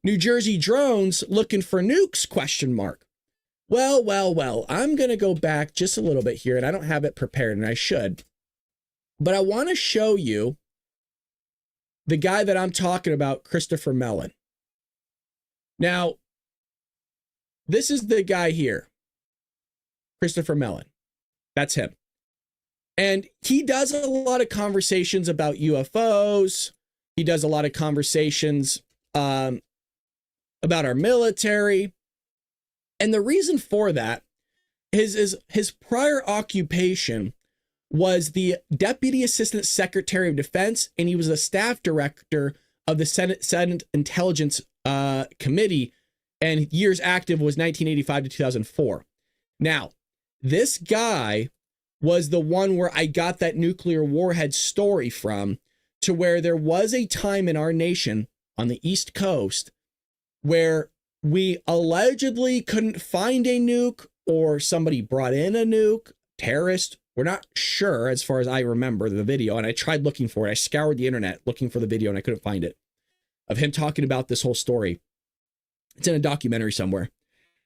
New Jersey drones looking for nukes, question mark. Well, I'm going to go back just a little bit here, and I don't have it prepared, and I should. But I want to show you the guy that I'm talking about, Christopher Mellon. Now, this is the guy here, Christopher Mellon. That's him. And he does a lot of conversations about UFOs. He does a lot of conversations about our military. And the reason for that is his prior occupation was the Deputy Assistant Secretary of Defense, and he was a staff director of the Senate Intelligence Committee, and years active was 1985 to 2004. Now, this guy was the one where I got that nuclear warhead story from, to where there was a time in our nation on the East Coast where we allegedly couldn't find a nuke, or somebody brought in a nuke, terrorist. We're not sure, as far as I remember the video, and I tried looking for it. I scoured the internet looking for the video, and I couldn't find it, of him talking about this whole story. It's in a documentary somewhere.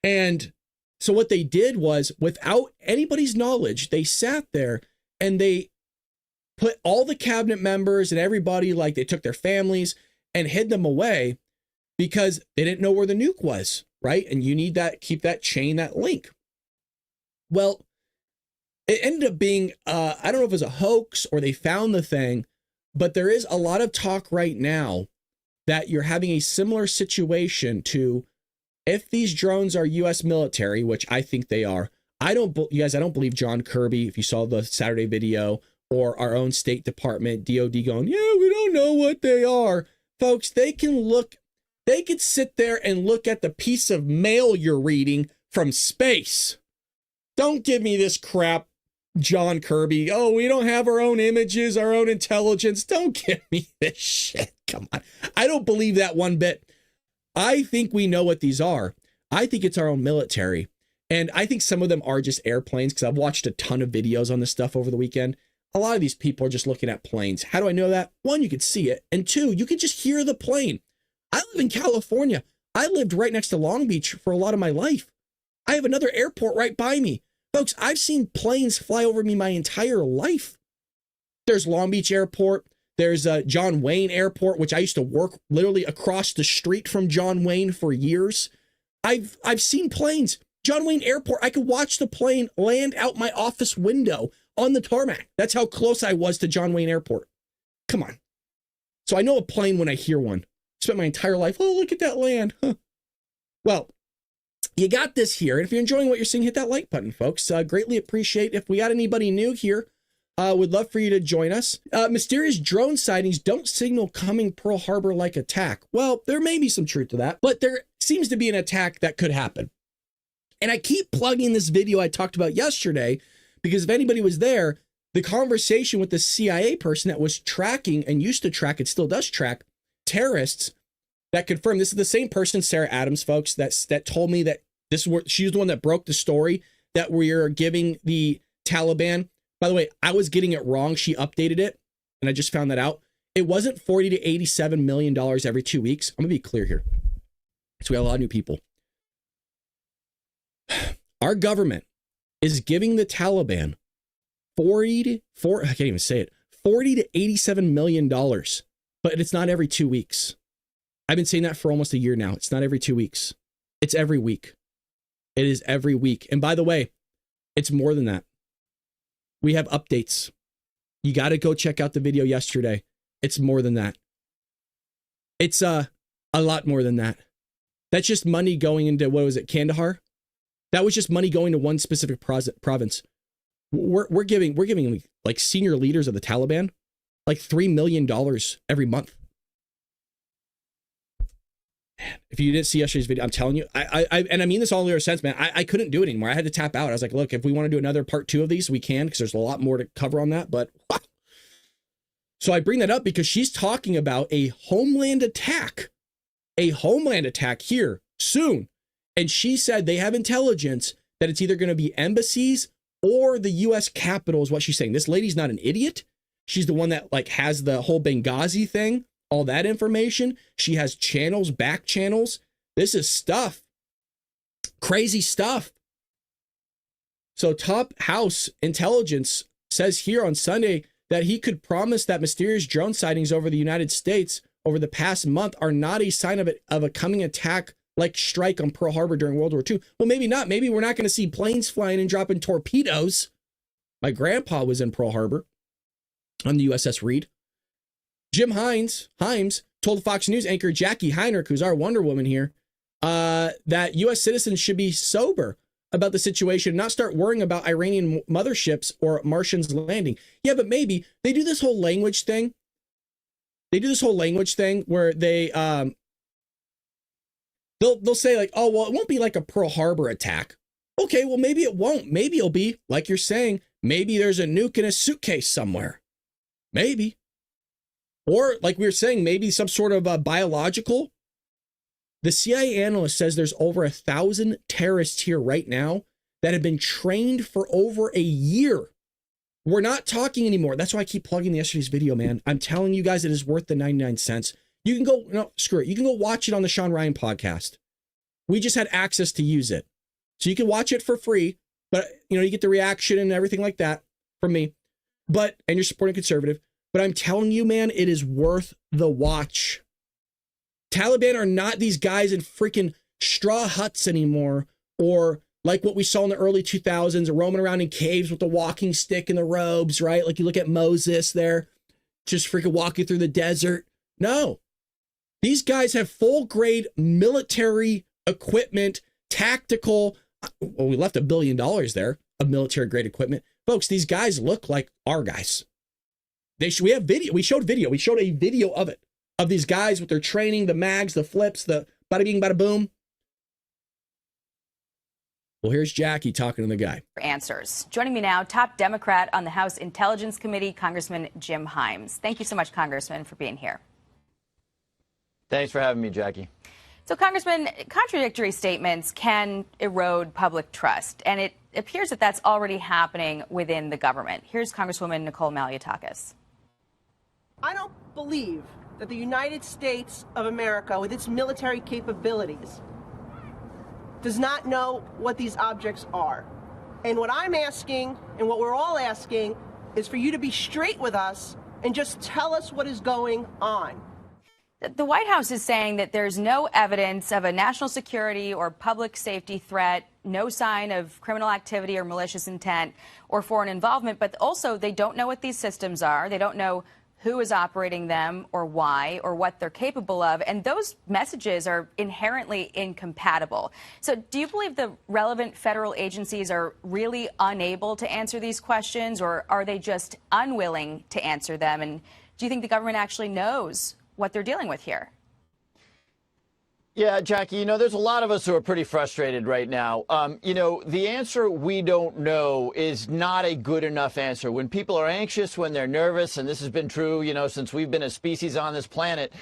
And so what they did was, without anybody's knowledge, they sat there and they put all the cabinet members and everybody, like, they took their families and hid them away because they didn't know where the nuke was, right? And you need that, keep that chain, that link. Well, it ended up being, I don't know if it was a hoax or they found the thing, but there is a lot of talk right now that you're having a similar situation to, if these drones are U.S. military, which I think they are. I don't believe John Kirby, if you saw the Saturday video, or our own State Department, DOD, going, yeah, we don't know what they are. Folks, they could sit there and look at the piece of mail you're reading from space. Don't give me this crap, John Kirby. Oh, we don't have our own images, our own intelligence. Don't give me this shit. Come on. I don't believe that one bit. I think we know what these are. I think it's our own military. And I think some of them are just airplanes, because I've watched a ton of videos on this stuff over the weekend. A lot of these people are just looking at planes. How do I know that? One, you could see it. And two, you could just hear the plane. I live in California. I lived right next to Long Beach for a lot of my life. I have another airport right by me. Folks, I've seen planes fly over me my entire life. There's Long Beach Airport. There's John Wayne Airport, which I used to work literally across the street from John Wayne for years. I've seen planes. John Wayne Airport, I could watch the plane land out my office window on the tarmac. That's how close I was to John Wayne Airport. Come on. So I know a plane when I hear one. Spent my entire life, oh, look at that land. Huh. Well, you got this here. And if you're enjoying what you're seeing, hit that like button, folks. Greatly appreciate if we got anybody new here. Would love for you to join us. Mysterious drone sightings don't signal coming Pearl Harbor-like attack. Well, there may be some truth to that, but there seems to be an attack that could happen. And I keep plugging this video I talked about yesterday, because if anybody was there, the conversation with the CIA person that was tracking and used to track, it still does track, terrorists, that confirmed, this is the same person, Sarah Adams, folks, that told me that she was the one that broke the story that we are giving the Taliban. By the way, I was getting it wrong. She updated it, and I just found that out. It wasn't $40 to $87 million every 2 weeks. I'm going to be clear here. So we have a lot of new people. Our government is giving the Taliban $40 to $87 million, but it's not every 2 weeks. I've been saying that for almost a year now. It's not every 2 weeks. It's every week. It is every week. And by the way, it's more than that. We have updates. You got to go check out the video yesterday. It's more than that. It's a lot more than that. That's just money going into, what was it, Kandahar? That was just money going to one specific province. We're giving like senior leaders of the Taliban like $3 million every month. If you didn't see yesterday's video, I'm telling you, and I mean this all in your sense, man. I couldn't do it anymore. I had to tap out. I was like, look, if we want to do another part 2 of these, we can, because there's a lot more to cover on that. But wow. So I bring that up because she's talking about a homeland attack here soon. And she said they have intelligence that it's either going to be embassies or the U.S. Capitol is what she's saying. This lady's not an idiot. She's the one that like has the whole Benghazi thing all that information. She has channels, back channels. This is stuff. Crazy stuff. So top house intelligence says here on Sunday that he could promise that mysterious drone sightings over the United States over the past month are not a sign of a coming attack like strike on Pearl Harbor during World War II. Well, maybe not. Maybe we're not going to see planes flying and dropping torpedoes. My grandpa was in Pearl Harbor on the USS Reed. Jim Himes told Fox News anchor Jackie Heinrich, who's our Wonder Woman here, that U.S. citizens should be sober about the situation, not start worrying about Iranian motherships or Martians landing. Yeah, but maybe they do this whole language thing. They do this whole language thing where they they'll say like, oh, well, it won't be like a Pearl Harbor attack. Okay, well, maybe it won't. Maybe it'll be like you're saying. Maybe there's a nuke in a suitcase somewhere. Maybe. Or like we were saying, maybe some sort of biological. The CIA analyst says there's over 1,000 terrorists here right now that have been trained for over a year. We're not talking anymore. That's why I keep plugging yesterday's video, man. I'm telling you guys, it is worth the 99 cents. You can go, no, screw it. You can go watch it on the Sean Ryan podcast. We just had access to use it. So you can watch it for free, but you know, you get the reaction and everything like that from me. And you're supporting conservative. But I'm telling you, man, it is worth the watch. Taliban are not these guys in freaking straw huts anymore, or like what we saw in the early 2000s, roaming around in caves with the walking stick and the robes, right? Like you look at Moses there, just freaking walking through the desert. No, these guys have full grade military equipment, tactical. Well, we left $1 billion there of military grade equipment. Folks, these guys look like our guys. We have video. We showed video. We showed a video of it, of these guys with their training, the mags, the flips, the bada bing, bada boom. Well, here's Jackie talking to the guy. Answers. Joining me now, top Democrat on the House Intelligence Committee, Congressman Jim Himes. Thank you so much, Congressman, for being here. Thanks for having me, Jackie. So, Congressman, contradictory statements can erode public trust, and it appears that that's already happening within the government. Here's Congresswoman Nicole Maliotakis. I don't believe that the United States of America, with its military capabilities, does not know what these objects are. And what I'm asking, and what we're all asking, is for you to be straight with us and just tell us what is going on. The White House is saying that there's no evidence of a national security or public safety threat, no sign of criminal activity or malicious intent or foreign involvement, but also they don't know what these systems are. They don't know who is operating them or why or what they're capable of. And those messages are inherently incompatible. So do you believe the relevant federal agencies are really unable to answer these questions, or are they just unwilling to answer them? And do you think the government actually knows what they're dealing with here? Yeah, Jackie, you know, there's a lot of us who are pretty frustrated right now. You know, the answer we don't know is not a good enough answer. When people are anxious, when they're nervous, and this has been true, you know, since we've been a species on this planet,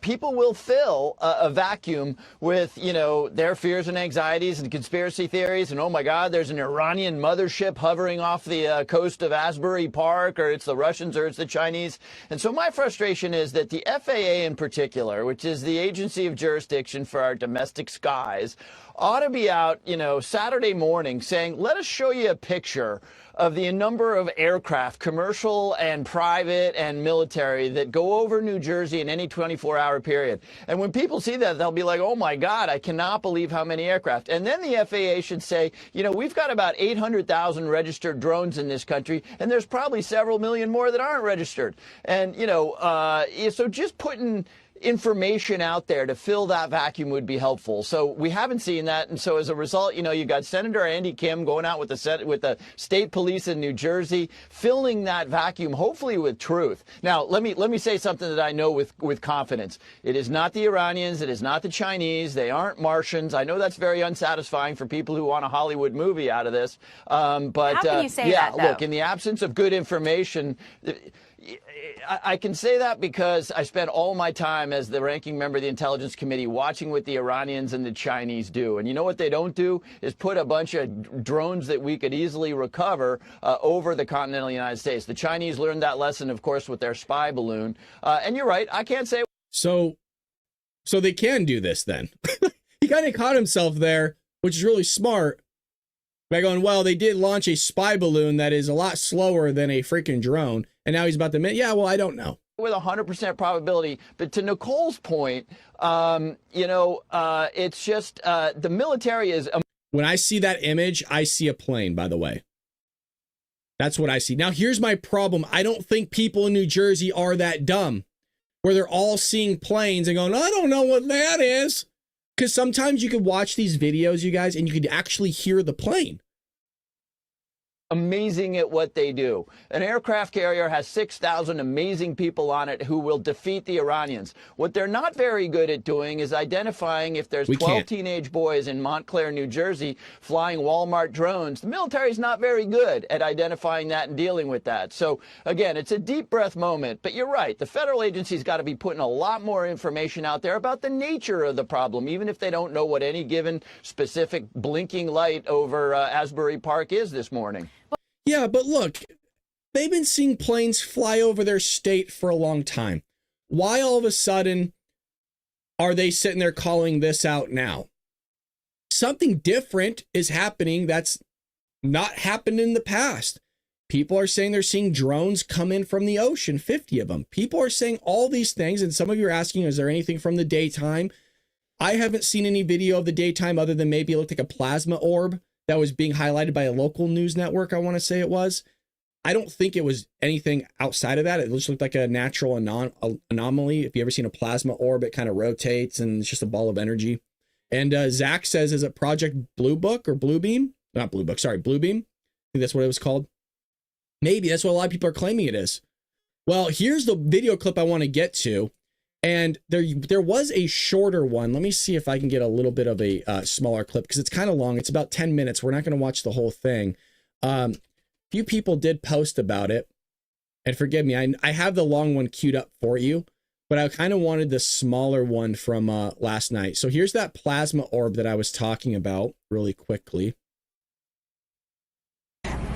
people will fill a vacuum with, you know, their fears and anxieties and conspiracy theories. And, oh, my God, there's an Iranian mothership hovering off the coast of Asbury Park, or it's the Russians or it's the Chinese. And so my frustration is that the FAA in particular, which is the agency of jurisdiction for our domestic skies, ought to be out, you know, Saturday morning saying, let us show you a picture of the number of aircraft, commercial and private and military, that go over New Jersey in any 24-hour period. And when people see that, they'll be like, oh, my God, I cannot believe how many aircraft. And then the FAA should say, you know, we've got about 800,000 registered drones in this country, and there's probably several million more that aren't registered. And, you know, so just putting information out there to fill that vacuum would be helpful. So we haven't seen that. And so as a result, you know, you got Senator Andy Kim going out with the state police in New Jersey, filling that vacuum, hopefully with truth. Now, let me say something that I know with confidence. It is not the Iranians. It is not the Chinese. They aren't Martians. I know that's very unsatisfying for people who want a Hollywood movie out of this. But how can you say yeah, that, though? Look, in the absence of good information, I can say that because I spent all my time as the ranking member of the Intelligence Committee watching what the Iranians and the Chinese do. And you know what they don't do is put a bunch of drones that we could easily recover over the continental United States. The Chinese learned that lesson, of course, with their spy balloon. And you're right, I can't say So they can do this then. He kind of caught himself there, which is really smart, by going, well, they did launch a spy balloon that is a lot slower than a freaking drone. And now he's about to admit, yeah, well, I don't know. With 100% probability. But to Nicole's point, it's just the military is. When I see that image, I see a plane, by the way. That's what I see. Now, here's my problem. I don't think people in New Jersey are that dumb, where they're all seeing planes and going, I don't know what that is. Because sometimes you could watch these videos, you guys, and you could actually hear the plane. Amazing at what they do. An aircraft carrier has 6,000 amazing people on it who will defeat the Iranians. What they're not very good at doing is identifying if there's 12 teenage boys in Montclair, New Jersey, flying Walmart drones. The military is not very good at identifying that and dealing with that. So, again, it's a deep breath moment. But you're right. The federal agency's got to be putting a lot more information out there about the nature of the problem, even if they don't know what any given specific blinking light over Asbury Park is this morning. Yeah, but look, they've been seeing planes fly over their state for a long time. Why all of a sudden are they sitting there calling this out now? Something different is happening that's not happened in the past. People are saying they're seeing drones come in from the ocean, 50 of them. People are saying all these things, and some of you are asking, is there anything from the daytime? I haven't seen any video of the daytime other than maybe it looked like a plasma orb that was being highlighted by a local news network, I want to say it was. I don't think it was anything outside of that. It just looked like a natural anomaly. If you ever seen a plasma orb, it kind of rotates and it's just a ball of energy. And Zach says, is it Project Blue Book or Blue Beam? Not Blue Book, sorry, Blue Beam. I think that's what it was called. Maybe that's what a lot of people are claiming it is. Well, here's the video clip I want to get to. And there was a shorter one. Let me see if I can get a little bit of a smaller clip because it's kind of long. It's about 10 minutes. We're not going to watch the whole thing. Few people did post about it. And forgive me, I have the long one queued up for you, but I kind of wanted the smaller one from last night. So here's that plasma orb that I was talking about really quickly.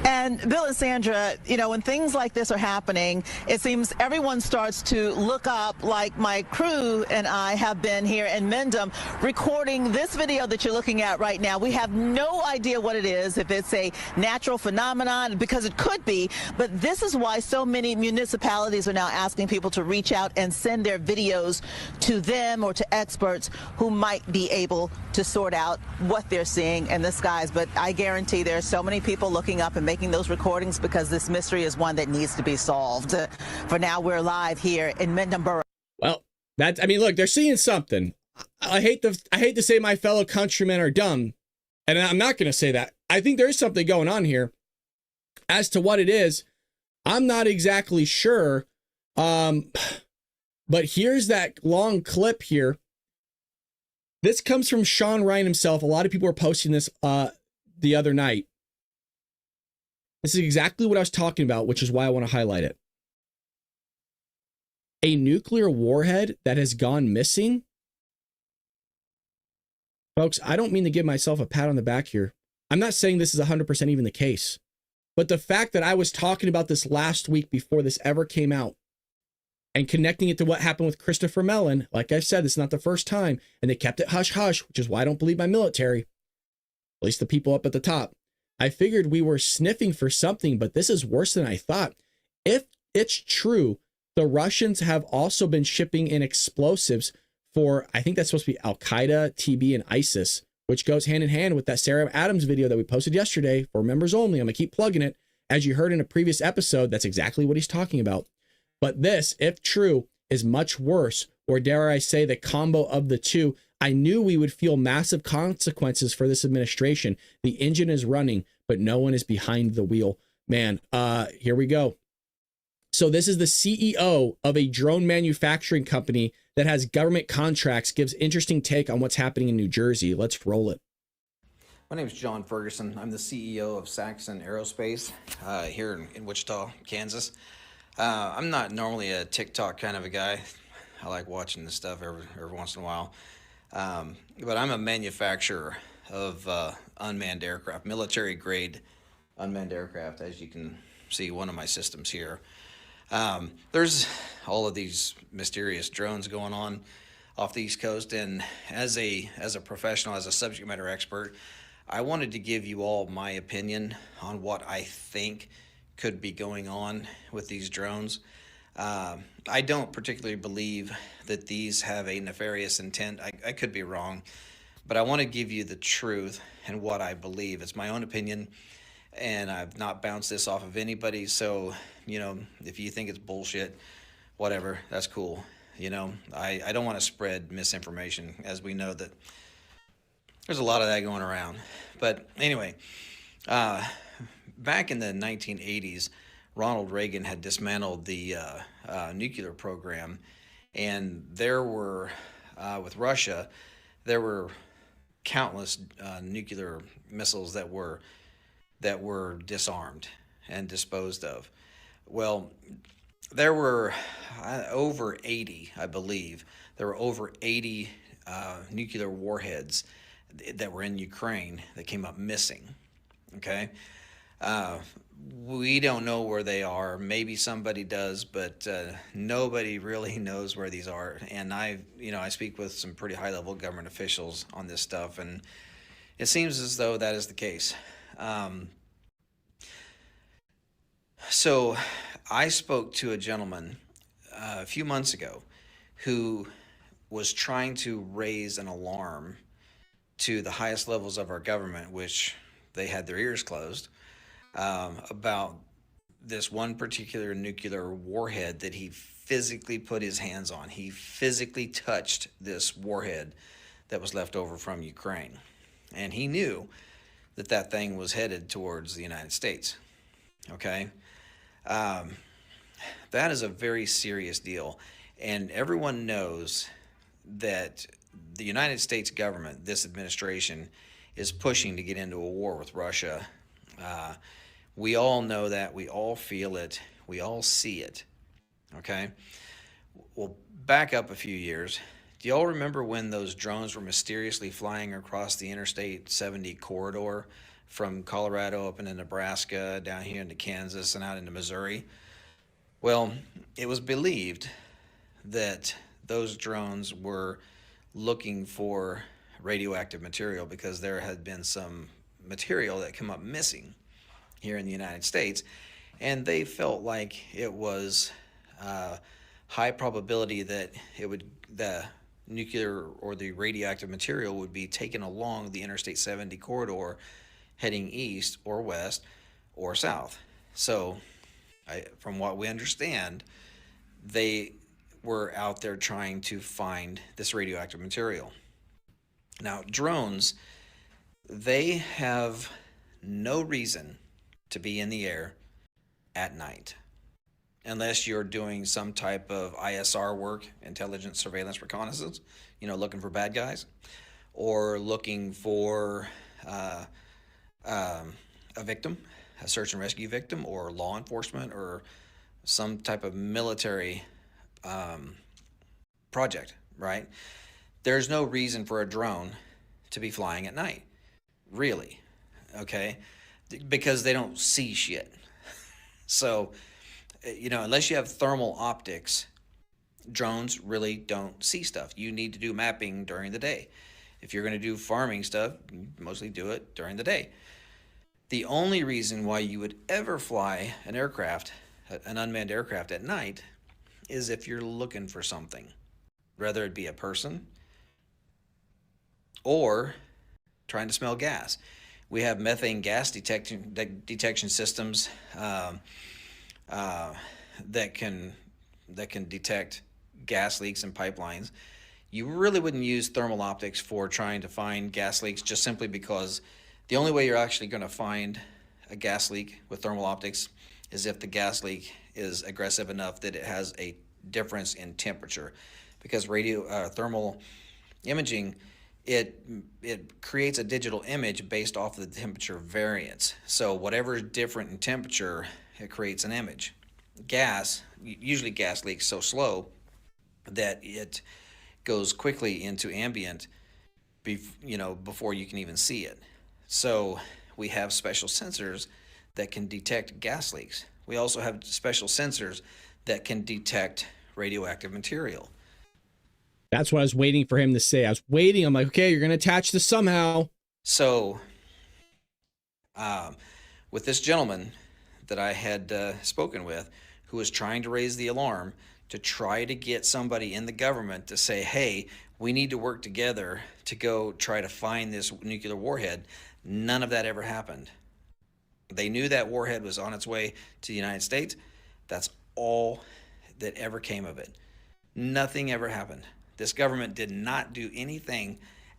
And Bill and Sandra, you know, when things like this are happening, it seems everyone starts to look up, like my crew and I have been here in Mendham recording this video that you're looking at right now. We have no idea what it is, if it's a natural phenomenon, because it could be, but this is why so many municipalities are now asking people to reach out and send their videos to them or to experts who might be able to sort out what they're seeing in the skies. But I guarantee there are so many people looking up and making those recordings because this mystery is one that needs to be solved. For now, we're live here in Mendham Borough. Well, I mean, look, they're seeing something. I hate to say my fellow countrymen are dumb, and I'm not going to say that. I think there's something going on here. As to what it is, I'm not exactly sure. But here's that long clip here. This comes from Sean Ryan himself. A lot of people were posting this the other night. This is exactly what I was talking about, which is why I want to highlight it. A nuclear warhead that has gone missing. Folks, I don't mean to give myself a pat on the back here. I'm not saying this is 100% even the case. But the fact that I was talking about this last week before this ever came out and connecting it to what happened with Christopher Mellon, like I said, this is not the first time. And they kept it hush-hush, which is why I don't believe my military. At least the people up at the top. I figured we were sniffing for something, but this is worse than I thought. If it's true, the Russians have also been shipping in explosives for, I think that's supposed to be Al-Qaeda, TB, and ISIS, which goes hand in hand with that Sarah Adams video that we posted yesterday for members only. I'm going to keep plugging it. As you heard in a previous episode, that's exactly what he's talking about. But this, if true, is much worse, or dare I say the combo of the two. I knew we would feel massive consequences for this administration. The engine is running, but no one is behind the wheel. Man, here we go. So this is the CEO of a drone manufacturing company that has government contracts, gives interesting take on what's happening in New Jersey. Let's roll it. My name is John Ferguson. I'm the CEO of Saxon Aerospace here in Wichita, Kansas. I'm not normally a TikTok kind of a guy. I like watching this stuff every once in a while. But I'm a manufacturer of unmanned aircraft, military grade unmanned aircraft, as you can see one of my systems here. There's all of these mysterious drones going on off the East Coast, and as a professional, as a subject matter expert, I wanted to give you all my opinion on what I think could be going on with these drones. I don't particularly believe that these have a nefarious intent. I could be wrong, but I want to give you the truth and what I believe. It's my own opinion, and I've not bounced this off of anybody. So, if you think it's bullshit, whatever, that's cool. I don't want to spread misinformation, as we know that there's a lot of that going around. But anyway, back in the 1980s, Ronald Reagan had dismantled the nuclear program, and there were, with Russia, there were countless nuclear missiles that were disarmed and disposed of. Well, there were over 80, I believe. There were over 80 nuclear warheads that were in Ukraine that came up missing. Okay, we don't know where they are. Maybe somebody does, but nobody really knows where these are. And I speak with some pretty high-level government officials on this stuff, and it seems as though that is the case. So I spoke to a gentleman a few months ago who was trying to raise an alarm to the highest levels of our government, which they had their ears closed, about this one particular nuclear warhead that he physically put his hands on. He physically touched this warhead that was left over from Ukraine. And he knew that that thing was headed towards the United States. Okay? That is a very serious deal. And everyone knows that the United States government, this administration, is pushing to get into a war with Russia. We all know that. We all feel it. We all see it. Okay? Well, back up a few years. Do y'all remember when those drones were mysteriously flying across the Interstate 70 corridor from Colorado up into Nebraska, down here into Kansas, and out into Missouri? Well, it was believed that those drones were looking for radioactive material because there had been some material that come up missing here in the United States, and they felt like it was high probability that the nuclear or the radioactive material would be taken along the Interstate 70 corridor heading east or west or south. So from what we understand, they were out there trying to find this radioactive material. Now, drones, they have no reason to be in the air at night unless you're doing some type of ISR work, intelligence, surveillance, reconnaissance, looking for bad guys, or looking for a victim, a search and rescue victim, or law enforcement, or some type of military project, right? There's no reason for a drone to be flying at night, really, okay? Because they don't see shit. So, unless you have thermal optics, drones really don't see stuff. You need to do mapping during the day. If you're going to do farming stuff, you mostly do it during the day. The only reason why you would ever fly an aircraft, an unmanned aircraft at night, is if you're looking for something, whether it be a person or trying to smell gas. We have methane gas detection systems that can detect gas leaks in pipelines. You really wouldn't use thermal optics for trying to find gas leaks, just simply because the only way you're actually going to find a gas leak with thermal optics is if the gas leak is aggressive enough that it has a difference in temperature. Because thermal imaging, it creates a digital image based off of the temperature variance. So whatever is different in temperature, it creates an image. Usually gas leaks so slow that it goes quickly into ambient before you can even see it. So we have special sensors that can detect gas leaks. We also have special sensors that can detect radioactive material. That's what I was waiting for him to say. I was waiting. I'm like, okay, you're going to attach this somehow. So with this gentleman that I had spoken with, who was trying to raise the alarm to try to get somebody in the government to say, hey, we need to work together to go try to find this nuclear warhead, none of that ever happened. They knew that warhead was on its way to the United States. That's all that ever came of it. Nothing ever happened. This government did not do anything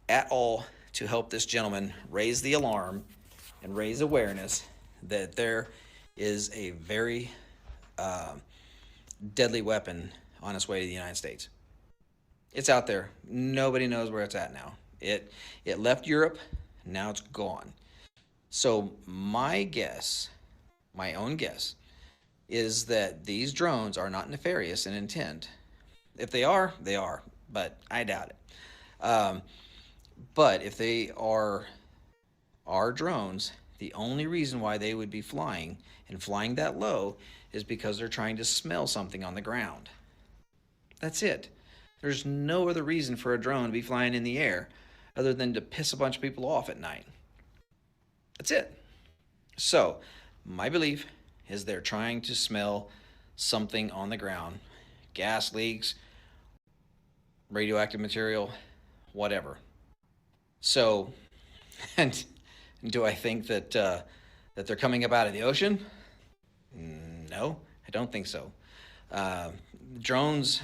at all to help this gentleman raise the alarm and raise awareness that there is a very deadly weapon on its way to the United States. It's out there. Nobody knows where it's at now. It left Europe. Now it's gone. So my guess, my own guess, is that these drones are not nefarious in intent. If they are, they are, but I doubt it. But if they are drones, the only reason why they would be flying and flying that low is because they're trying to smell something on the ground. That's it. There's no other reason for a drone to be flying in the air other than to piss a bunch of people off at night. That's it. So, my belief is they're trying to smell something on the ground. Gas leaks, radioactive material, whatever. So, and do I think that that they're coming up out of the ocean? No, I don't think so. Drones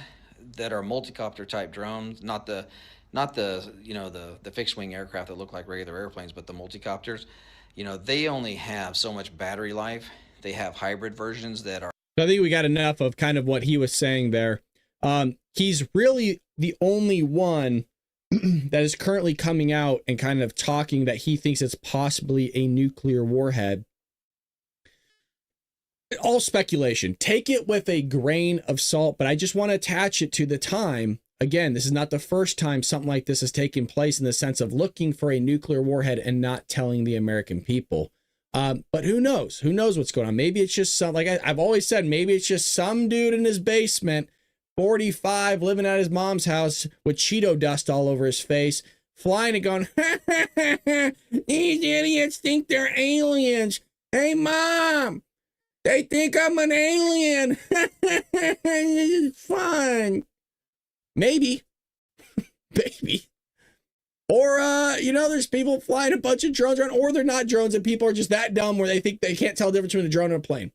that are multi-copter type drones, not the fixed wing aircraft that look like regular airplanes, but the multi-copters, they only have so much battery life. They have hybrid versions that are. So I think we got enough of kind of what he was saying there. He's really the only one that is currently coming out and kind of talking that he thinks it's possibly a nuclear warhead. All speculation. Take it with a grain of salt, but I just want to attach it to the time. Again, this is not the first time something like this has taken place in the sense of looking for a nuclear warhead and not telling the American people. But who knows? Who knows what's going on? Maybe it's just some, like I've always said, maybe it's just some dude in his basement, 45, living at his mom's house with Cheeto dust all over his face, flying and going, these idiots think they're aliens. Hey, Mom, they think I'm an alien. This is fun. Maybe. Maybe. Or, there's people flying a bunch of drones around, or they're not drones and people are just that dumb where they think they can't tell the difference between a drone and a plane.